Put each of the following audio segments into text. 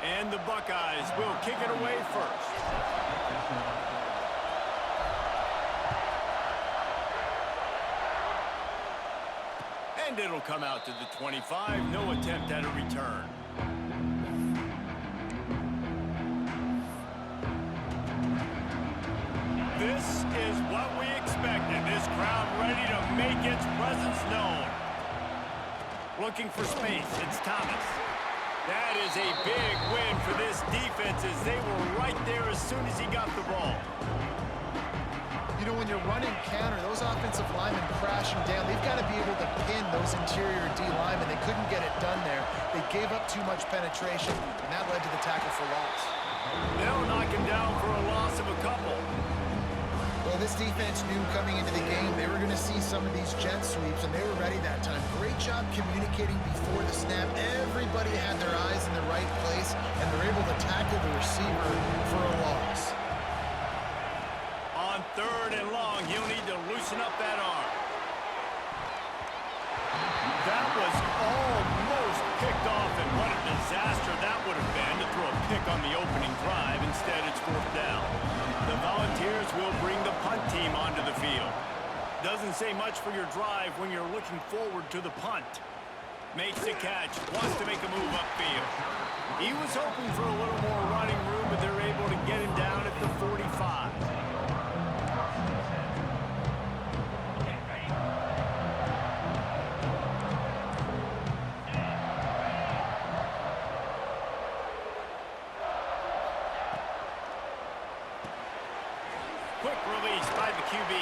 And the Buckeyes will kick it away first. And it'll come out to the 25. No attempt at a return. This is what we expected. This crowd ready to make its presence known. Looking for space. It's Thomas. That is a big win for this defense as they were right there as soon as he got the ball. You know, when you're running counter, those offensive linemen crashing down, they've got to be able to pin those interior D linemen. They couldn't get it done there. They gave up too much penetration, and that led to the tackle for loss. They'll knock him down for a loss of a couple. Well, this defense knew coming into the game they were going to see some of these jet sweeps, and they were ready that time. Great job communicating before the snap. Everybody had their eyes in the right place, and they're able to tackle the receiver for a loss. On 3rd and long, he'll need to loosen up that arm. That was almost picked off, and what a disaster that would have been to throw a pick on the opening drive. Instead, it's 4th down. The Volunteers will bring the punt team onto the field. Doesn't say much for your drive when you're looking forward to the punt. Makes the catch, wants to make a move upfield. He was hoping for a little more running room, but they're able to get him down at the 45. Quick release by the QB.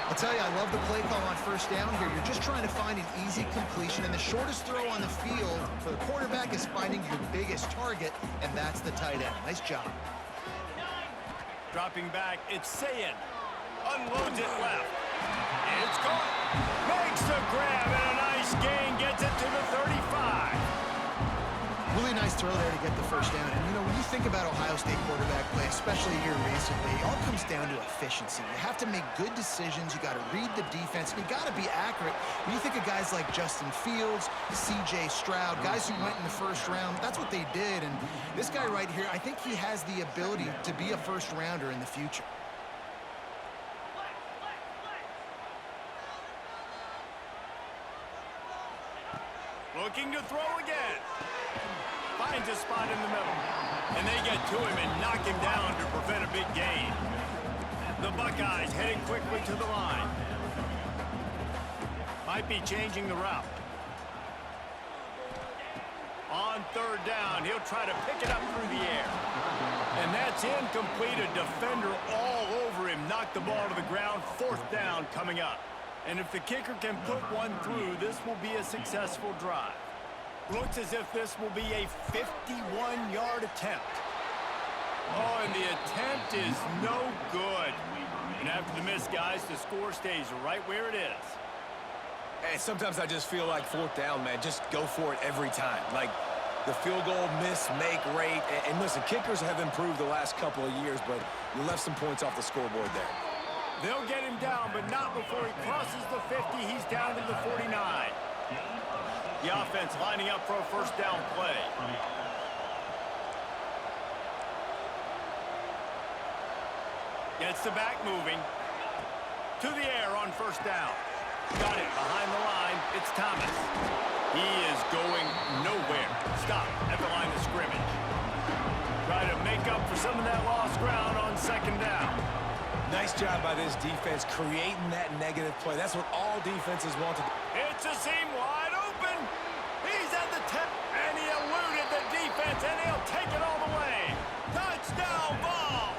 I'll tell you, I love the play call on 1st down here. You're just trying to find an easy completion, and the shortest throw on the field for the quarterback is finding your biggest target, and that's the tight end. Nice job. Dropping back, it's Sayin. Unloads it left. It's caught. Makes the grab, and a nice gain. Gets it to the 35. Really nice throw there to get the 1st down. And, you know, when you think about Ohio State quarterback play, especially here recently, it all comes down to efficiency. You have to make good decisions. You got to read the defense, and you got to be accurate. When you think of guys like Justin Fields, C.J. Stroud, guys who went in the 1st round, that's what they did. And this guy right here, I think he has the ability to be a 1st rounder in the future. Looking to throw again. Finds a spot in the middle. And they get to him and knock him down to prevent a big gain. The Buckeyes heading quickly to the line. Might be changing the route. On 3rd down, he'll try to pick it up through the air. And that's incomplete. A defender all over him. Knocked the ball to the ground. 4th down coming up. And if the kicker can put one through, this will be a successful drive. Looks as if this will be a 51-yard attempt. Oh, and the attempt is no good. And after the miss, guys, the score stays right where it is. Hey, sometimes I just feel like 4th down, man. Just go for it every time. Like the field goal miss-make rate. And listen, kickers have improved the last couple of years, but you left some points off the scoreboard there. They'll get him down, but not before he crosses the 50. He's down to the 49. The offense lining up for a 1st down play. Gets the back moving. To the air on 1st down. Got it behind the line. It's Thomas. He is going nowhere. Stop at the line of scrimmage. Try to make up for some of that lost ground on 2nd down. Nice job by this defense creating that negative play. That's what all defenses want to do. It's a seam wide open. He's at the 10, and he eluded the defense, and he'll take it all the way. Touchdown ball.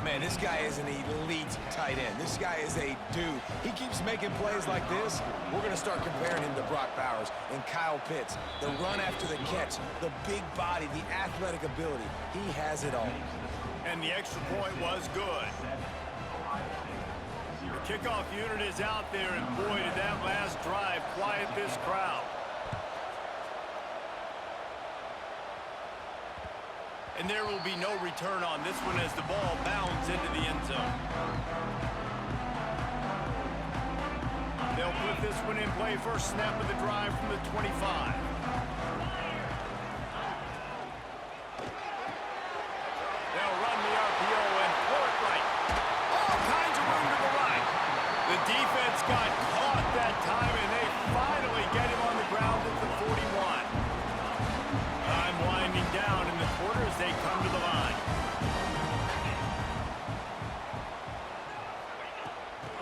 Man, this guy is an elite tight end. This guy is a dude. He keeps making plays like this. We're going to start comparing him to Brock Bowers and Kyle Pitts. The run after the catch, the big body, the athletic ability. He has it all. And the extra point was good. The kickoff unit is out there, and boy, did that last drive quiet this crowd. And there will be no return on this one as the ball bounds into the end zone. They'll put this one in play. First snap of the drive from the 25.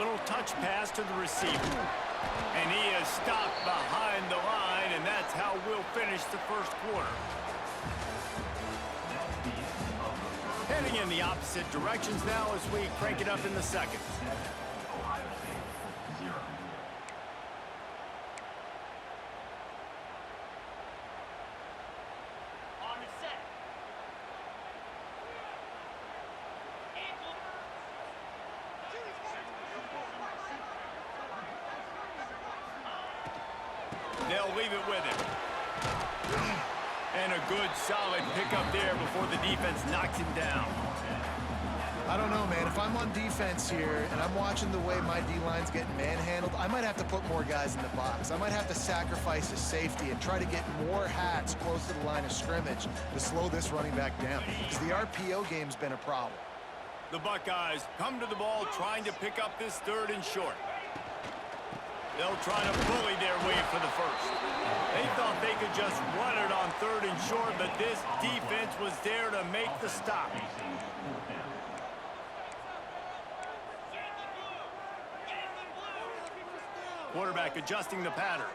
Little touch pass to the receiver. And he is stopped behind the line, and that's how we'll finish the first quarter. Heading in the opposite directions now as we crank it up in the second. They'll leave it with him. And a good, solid pickup there before the defense knocks him down. I don't know, man. If I'm on defense here and I'm watching the way my D-line's getting manhandled, I might have to put more guys in the box. I might have to sacrifice a safety and try to get more hats close to the line of scrimmage to slow this running back down, because the RPO game's been a problem. The Buckeyes come to the ball trying to pick up this 3rd and short. They'll try to bully their way for the first. They thought they could just run it on 3rd and short, but this defense was there to make the stop. Quarterback adjusting the pattern.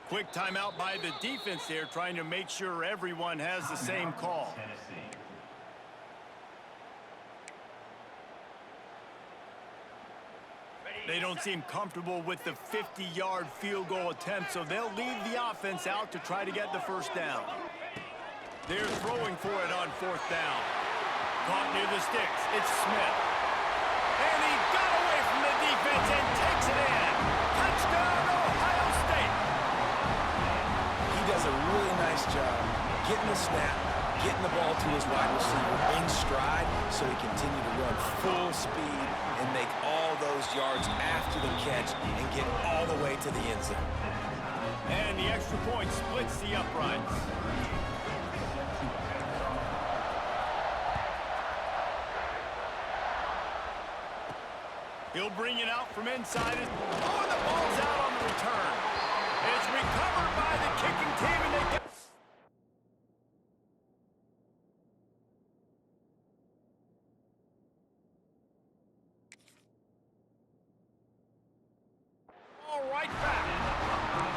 Quick timeout by the defense there, trying to make sure everyone has the same call. They don't seem comfortable with the 50-yard field goal attempt, so they'll leave the offense out to try to get the first down. They're throwing for it on 4th down. Caught near the sticks. It's Smith. And he got away from the defense and takes it in. Touchdown, Ohio State. He does a really nice job getting the snap, getting the ball to his wide receiver in stride so he continue to run full speed and make all those yards after the catch and get all the way to the end zone. And the extra point splits the uprights. He'll bring it out from inside it. Oh, and the ball's out on the return. It's recovered by the kicking team, and they get... right back.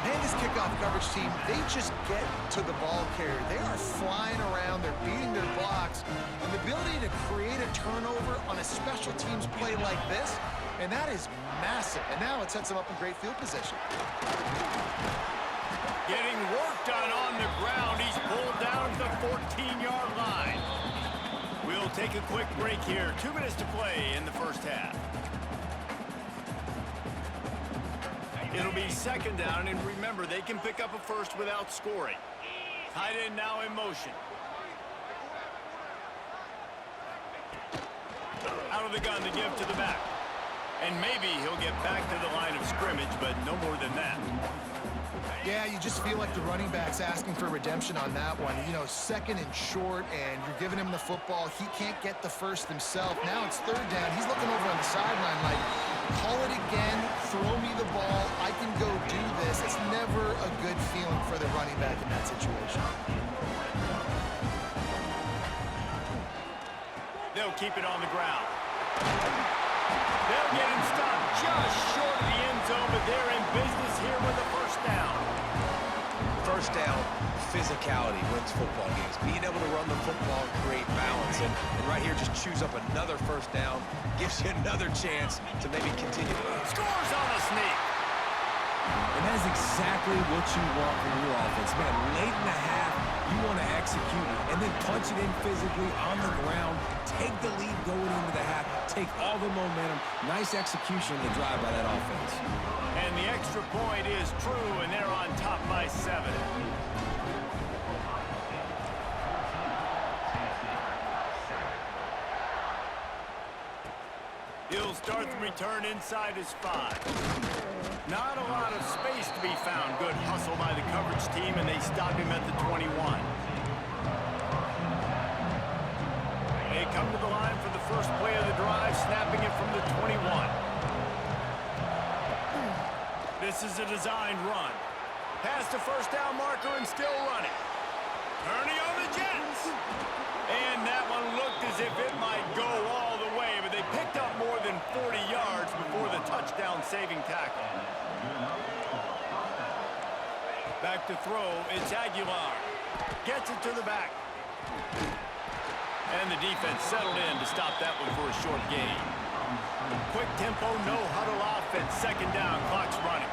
Man, this kickoff coverage team, they just get to the ball carrier. They are flying around, they're beating their blocks, and the ability to create a turnover on a special teams play like this, and that is massive. And now it sets them up in great field position. Getting work done on the ground. He's pulled down to the 14-yard line. We'll take a quick break here. 2 minutes to play in the first half. It'll be 2nd down, and remember, they can pick up a first without scoring. Tight end now in motion. Out of the gun to give to the back. And maybe he'll get back to the line of scrimmage, but no more than that. Yeah, you just feel like the running back's asking for redemption on that one. You know, 2nd and short, and you're giving him the football. He can't get the first himself. Now it's 3rd down. He's looking over on the sideline like, call it again, throw me the ball, I can go do this. It's never a good feeling for the running back in that situation. They'll keep it on the ground. They'll get him stopped just short of the end zone, but they're in business here with a first down. First down, physicality wins football games. Being able to run the football and create balance. And right here, just choose up another first down. Gives you another chance to maybe continue to move. Scores on the sneak. And that is exactly what you want from your offense. Man, late in the half, you want to execute and then punch it in physically on the ground. Take the lead going into the half. Take all the momentum. Nice execution on the drive by that offense. And the extra point is true, and they're on top by 7. He'll start the return inside his 5. Not a lot of space to be found. Good hustle by the coverage team, and they stop him at the 21. They come to the line for the first play of the drive, snapping it from the 21. This is a designed run. Past the first down marker and still running. Turning on the Jets. And that one looked as if it might go all the way, but they they picked up more than 40 yards before the touchdown-saving tackle. Back to throw, it's Aguilar. Gets it to the back. And the defense settled in to stop that one for a short gain. Quick tempo, no huddle offense. Second down, clock's running.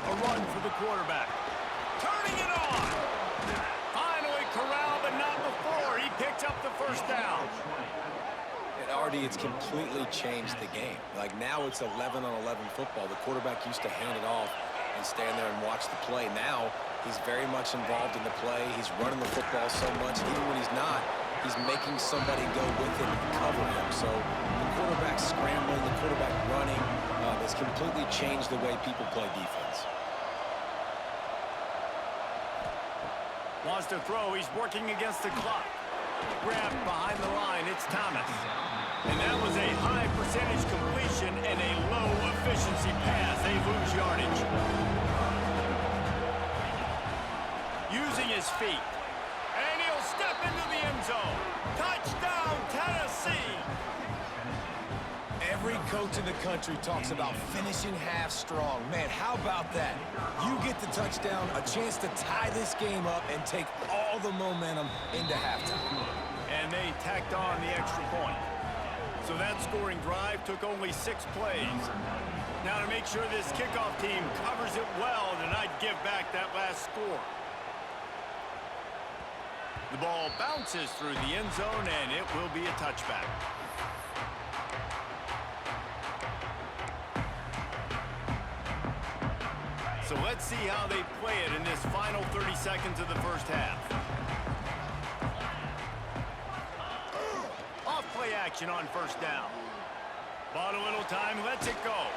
A run for the quarterback. Turning it on. Finally corralled, but not before. He picks up the first down. And Artie, it's completely changed the game. Like now it's 11-on-11 football. The quarterback used to hand it off and stand there and watch the play. Now he's very much involved in the play. He's running the football so much. Even when he's not, he's making somebody go with him and cover him. So the quarterback scrambling, the quarterback running has completely changed the way people play defense. Wants to throw. He's working against the clock. Grabbed behind the line. It's Thomas. And that was a high percentage completion and a low efficiency pass. They lose yardage. Using his feet. And he'll step into the end zone. Touchdown, Tennessee! Every coach in the country talks about finishing half strong. Man, how about that? You get the touchdown, a chance to tie this game up and take all the momentum into halftime. And they tacked on the extra point. So that scoring drive took only 6 plays. Now to make sure this kickoff team covers it well to not give back that last score. The ball bounces through the end zone, and it will be a touchback. So let's see how they play it in this final 30 seconds of the first half. Off-play action on first down. Bought a little time, lets it go.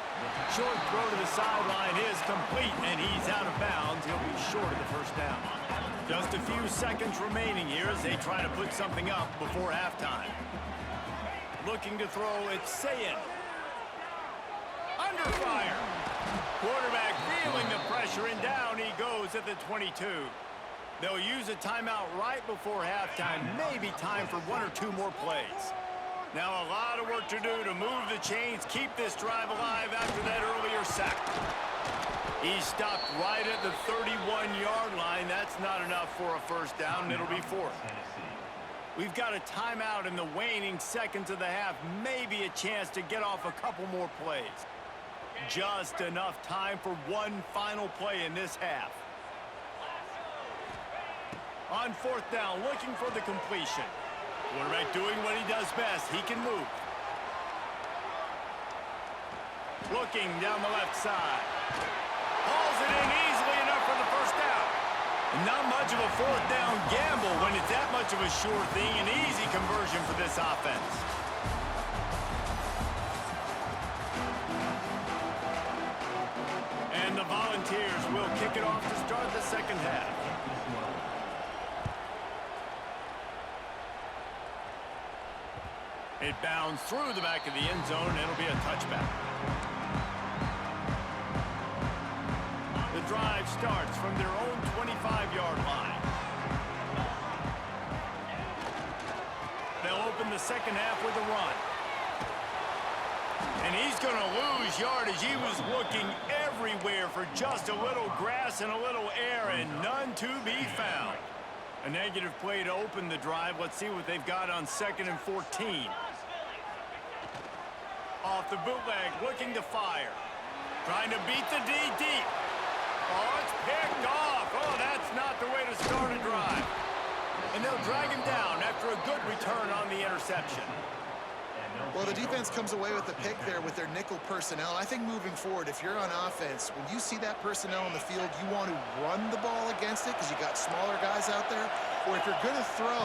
Short throw to the sideline is complete, and he's out of bounds. He'll be short of the first down. Just a few seconds remaining here as they try to put something up before halftime. Looking to throw, it's Sayin. Under fire. Quarterback feeling the pressure, and down he goes at the 22. They'll use a timeout right before halftime. Maybe time for 1 or 2 more plays. Now a lot of work to do to move the chains, keep this drive alive after that earlier sack. He stopped right at the 31-yard line. That's not enough for a first down. It'll be 4th. We've got a timeout in the waning seconds of the half. Maybe a chance to get off a couple more plays. Just enough time for one final play in this half. On 4th down, looking for the completion. Quarterback doing what he does best. He can move. Looking down the left side. Hauls it in easily enough for the first down. Not much of a 4th down gamble when it's that much of a sure thing. An easy conversion for this offense. And the Volunteers will kick it off to start the second half. It bounds through the back of the end zone, and it'll be a touchback. The drive starts from their own 25-yard line. They'll open the second half with a run. And he's going to lose yardage. He was looking everywhere for just a little grass and a little air, and none to be found. A negative play to open the drive. Let's see what they've got on 2nd and 14. Off the bootleg, looking to fire. Trying to beat the D deep. Oh, it's picked off. Oh, that's not the way to start a drive. And they'll drag him down after a good return on the interception. Well, the defense comes away with the pick there with their nickel personnel. I think moving forward, if you're on offense, when you see that personnel on the field, you want to run the ball against it because you got smaller guys out there. Or if you're going to throw,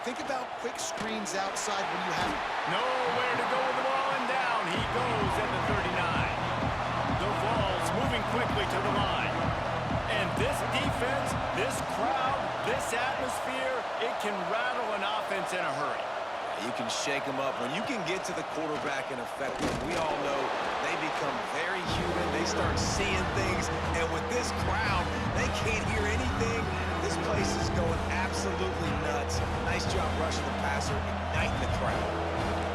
think about quick screens outside when you have nowhere to go with the ball, and down he goes at the 39. The ball's moving quickly to the line. And this defense, this crowd, this atmosphere, it can rattle an offense in a hurry. You can shake them up. When you can get to the quarterback and affect them, we all know they become very human. They start seeing things. And with this crowd, they can't hear anything. This place is going absolutely nuts. Nice job rushing the passer, igniting the crowd.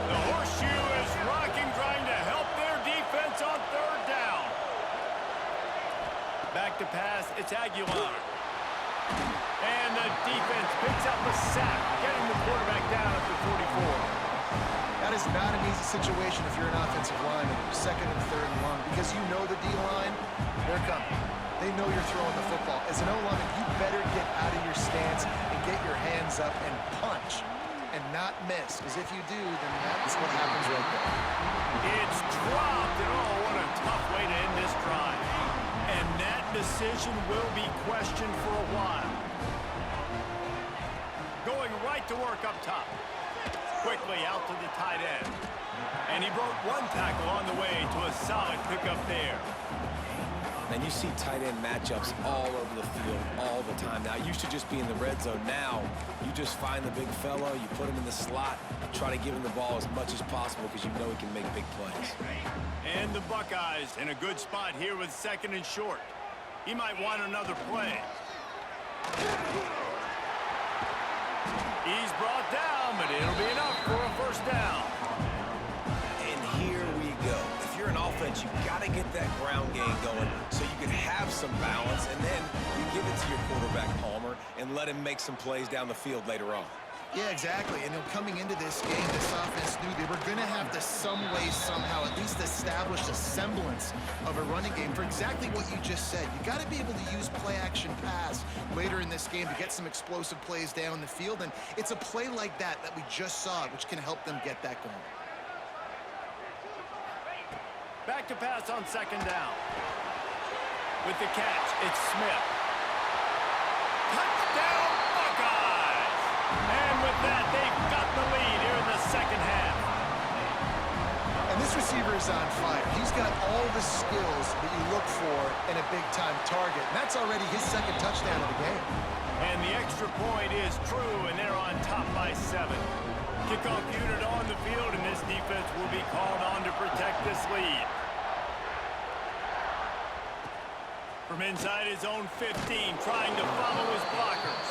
The horseshoe is rocking, trying to help their defense on third down. Back to pass, it's Aguilar. And the defense picks up a sack, getting the quarterback down at the 44. That is not an easy situation if you're an offensive lineman, second and third and long, because you know the D-line, they're coming. They know you're throwing the football. As an O-lineman, you better get out of your stance and get your hands up and punch and not miss, because if you do, then that's what happens right there. It's dropped, and oh, what a tough way to end this drive. And that decision will be questioned for a while. Going right to work up top. Quickly out to the tight end. And he broke one tackle on the way to a solid pickup there. And you see tight end matchups all over the field all the time. Now, it used to just be in the red zone. Now, you just find the big fella, you put him in the slot, try to give him the ball as much as possible because you know he can make big plays. And the Buckeyes in a good spot here with second and short. He might want another play. He's brought down, but it'll be enough for a first down. And here we go. If you're an offense, you got to get that ground game going so you can have some balance, and then you give it to your quarterback, Palmer, and let him make some plays down the field later on. Yeah, exactly. And coming into this game, this offense knew they were going to have to some way, somehow, at least establish a semblance of a running game for exactly what you just said. You got to be able to use play-action pass later in this game to get some explosive plays down the field. And it's a play like that we just saw, which can help them get that going. Back to pass on second down. With the catch, it's Smith. Touchdown, Buckeyes! And with that, they've got the lead here in the second half. And this receiver is on fire. He's got all the skills that you look for in a big-time target. And that's already his second touchdown of the game. And the extra point is true, and they're on top by 7. Kickoff unit on the field, and this defense will be called on to protect this lead. From inside his own 15, trying to follow his blockers.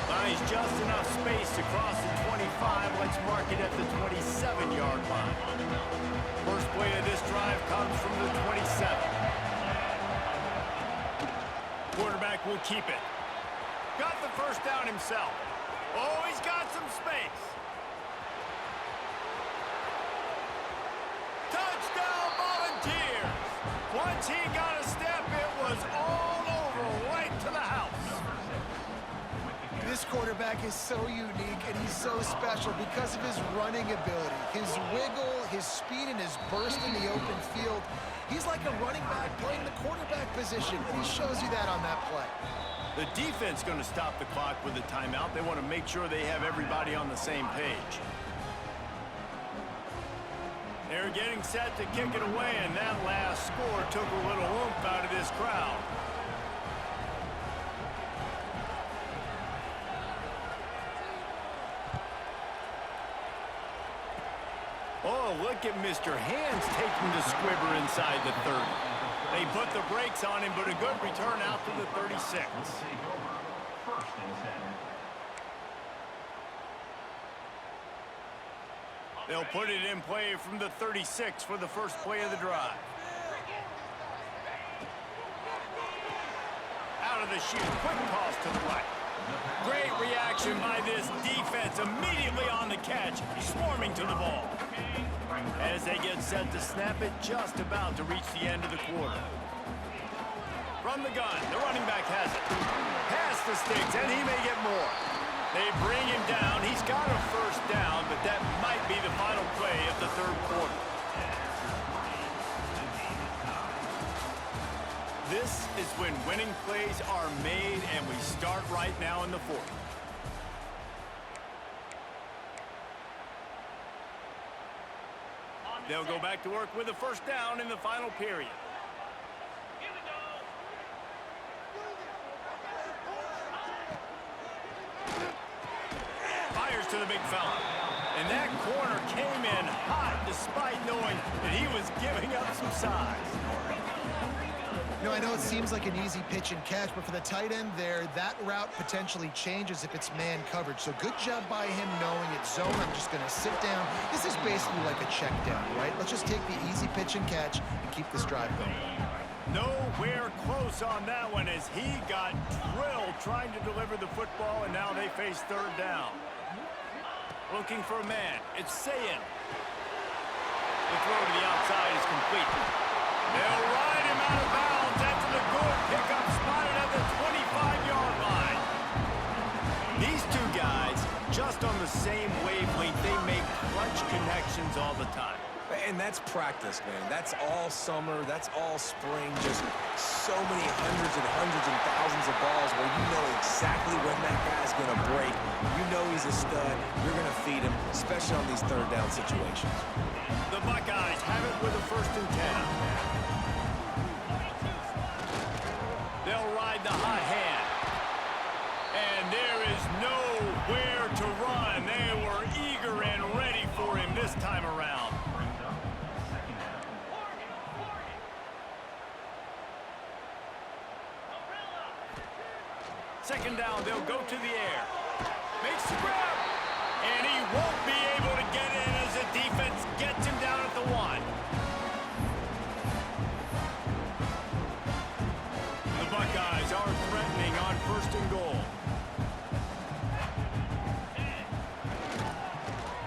Finds just enough space to cross the 25. Let's mark it at the 27-yard line. First play of this drive comes from the 27. Quarterback will keep it. Got the first down himself. Oh, he's got some space. Touchdown, Volunteers! Once he got a step, it was all over, right to the house. This quarterback is so unique, and he's so special because of his running ability, his wiggle, his speed, and his burst in the open field. He's like a running back playing the quarterback position, and he shows you that on that play. The defense going to stop the clock with a timeout. They want to make sure they have everybody on the same page. They're getting set to kick it away, and that last score took a little oomph out of this crowd. Oh, look at Mr. Hands taking the squibber inside the 30. They put the brakes on him, but a good return out to the 36. They'll put it in play from the 36 for the first play of the drive. Out of the chute, quick toss to the right. Great reaction by this defense, immediately on the catch, swarming to the ball. As they get set to snap it, just about to reach the end of the quarter. From the gun, the running back has it. Pass the sticks, and he may get more. They bring him down. He's got a first down, but that might be the final play of the third quarter. This is when winning plays are made, and we start right now in the fourth. They'll go back to work with a first down in the final period. Fires to the big fella. And that corner came in hot despite knowing that he was giving up some size. You know, I know it seems like an easy pitch and catch, but for the tight end there, that route potentially changes if it's man coverage. So good job by him knowing it's zone. I'm just going to sit down. This is basically like a check down, right? Let's just take the easy pitch and catch and keep this drive going. Nowhere close on that one as he got drilled trying to deliver the football, and now they face third down. Looking for a man. It's Sayin. The throw to the outside is complete. They'll ride him out of bounds after the good pickup spotted at the 25-yard line. These two guys, just on the same wavelength, they make clutch connections all the time. And that's practice, man. That's all summer. That's all spring. Just so many hundreds and thousands of balls where you know exactly when that guy's going to break. You know he's a stud. You're going to feed him, especially on these third down situations. The Buckeyes have it with a 1st and 10. They'll ride the hot hand. And there is nowhere to run. They were eager and ready for him this time around. Second down, they'll go to the air. Makes the grab. And he won't be able to get in as the defense gets him down at the 1. The Buckeyes are threatening on 1st and goal.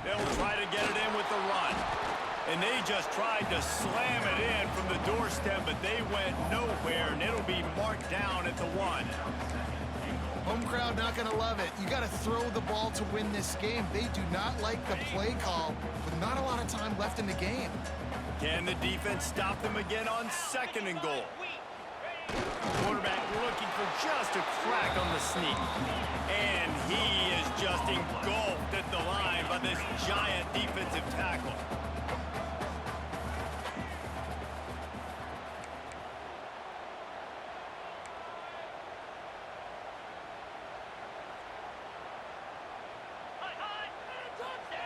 They'll try to get it in with the run. And they just tried to slam it in from the doorstep, but they went nowhere, and it'll be marked down at the 1. Home crowd not going to love it. You got to throw the ball to win this game. They do not like the play call, with not a lot of time left in the game. Can the defense stop them again on 2nd and goal? Quarterback looking for just a crack on the sneak. And he is just engulfed at the line by this giant defensive tackle.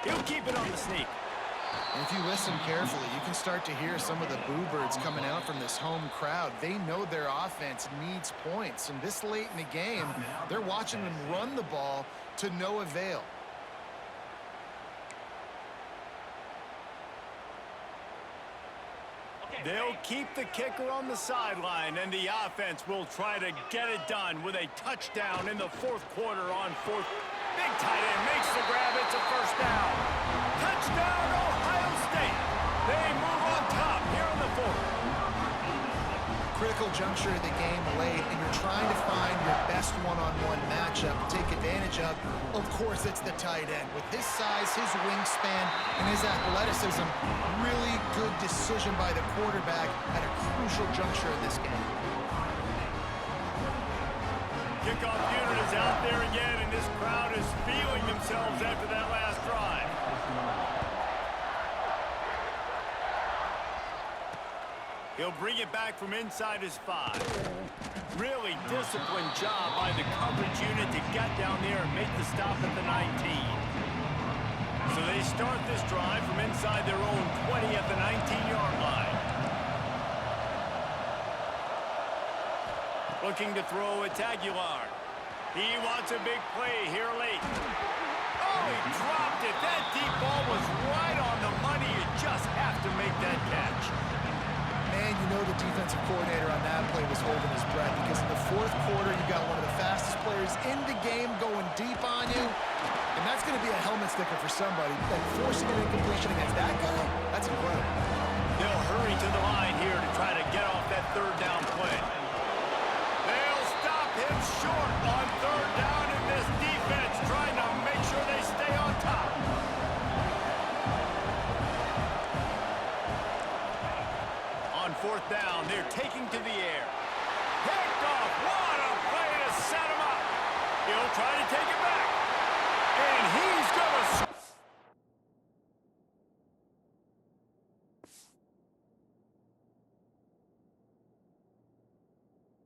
He'll keep it on the sneak. And if you listen carefully, you can start to hear some of the boo birds coming out from this home crowd. They know their offense needs points, and this late in the game, they're watching them run the ball to no avail. They'll keep the kicker on the sideline, and the offense will try to get it done with a touchdown in the 4th quarter on 4th. Big tight end makes the grab. It's a 1st down. Touchdown, Ohio State. They move on top here in the 4th. Critical juncture of the game late, and you're trying to find your best one-on-one matchup to take advantage of. Of course, it's the tight end. With his size, his wingspan, and his athleticism, really good decision by the quarterback at a crucial juncture in this game. Kickoff unit is out there again, and this crowd is feeling themselves after that last drive. He'll bring it back from inside his 5. Really disciplined job by the coverage unit to get down there and make the stop at the 19. So they start this drive from inside their own 20 at the 19-yard line. Looking to throw at Aguilar. He wants a big play here late. Oh, he dropped it. That deep ball was right on the money. You just have to make that catch. Man, you know the defensive coordinator on that play was holding his breath, because in the 4th quarter, you got one of the fastest players in the game going deep on you, and that's going to be a helmet sticker for somebody. Like, forcing an incompletion against that guy, that's incredible. They'll hurry to the line here to try to get off that 3rd down play. They'll stop him short on 3rd down, and this defense trying to make sure they stay on top. On 4th down, they're taking to the air. Picked off. What a play to set him up. He'll try to take it back. And he's going to